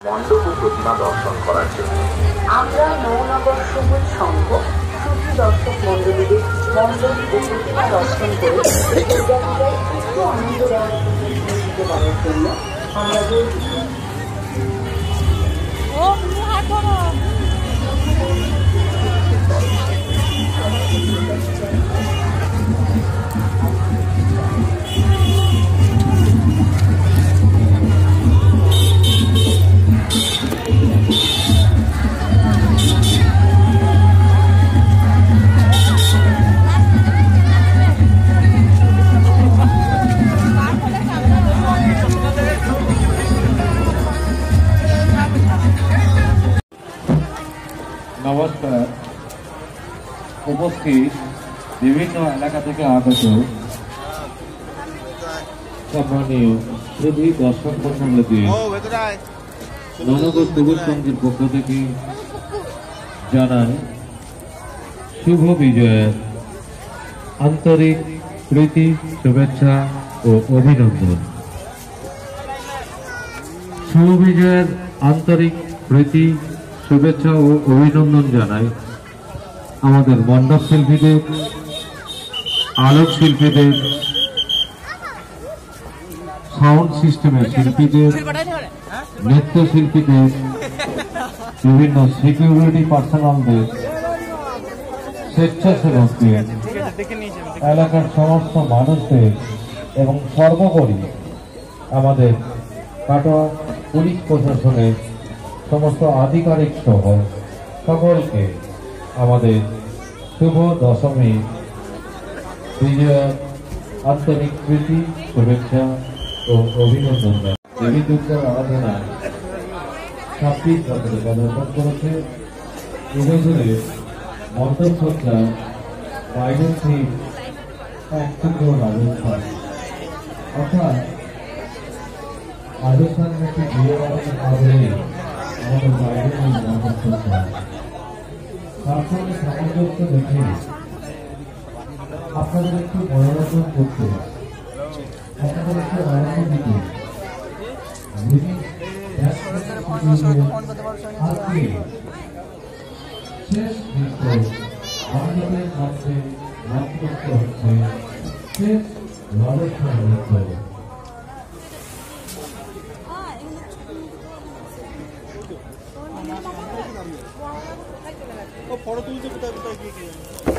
মণ্ডপ ও প্রতিমা দর্শন করার জন্য আমরা নৌনগর সবুজ সংঘ সুধী দর্শক মন্ডলীদের মণ্ডপ ও প্রতিমা দর্শন করে দুর্গাপূজায় একটু আনন্দ দেওয়ার দিতে পারার জন্য আমরা বলছি নমস্কার। উপস্থিত বিভিন্ন এলাকা থেকে আগত সম্মানীয় সুধী দর্শক মণ্ডলী নৌনগর সবুজ সংঘের পক্ষ থেকে জানাই শুভ বিজয়ের আন্তরিক প্রীতি, শুভেচ্ছা ও অভিনন্দন। শুভ বিজয়ের আন্তরিক প্রীতি, শুভেচ্ছা ও অভিনন্দন জানাই আমাদের মণ্ডপ শিল্পীদের, আলোক শিল্পীদের, সাউন্ড সিস্টেমের শিল্পীদের, নৃত্য শিল্পীদের, বিভিন্ন সিকিউরিটি পার্সোনালদের, স্বেচ্ছাসেবকদের, এলাকার সমস্ত মানুষদের এবং সর্বোপরি আমাদের কাটোয়া পুলিশ প্রশাসনের সমস্ত আধিকারিক সহ সকলকে আমাদের শুভ দশমী বিজয়ের আন্তরিক প্রীতি, শুভেচ্ছা ও অভিনন্দন। দেবী দুর্গার আরাধনায় 26 বছরে পদার্পণ করেছে। এবছরে মণ্ডপ সজ্জা বাইরের থিম এক টুকরো রাজস্থান, অর্থাৎ রাজস্থানের একটি বিয়ে বাড়ির আদরে আমাদের বাইরের এই মণ্ডপ সজ্জা তার সঙ্গে সামঞ্জস্য দেখে আপনাদের একটু মনোরঞ্জন করতে, আপনাদের একটু আনন্দ দিতে আজকে শেষ নৃত্য মণ্ডপের মধ্যে নৃত্য হচ্ছে শেষ রাজস্থান নৃত্য। ফটো তুলতে কোথায় কোথায় গিয়ে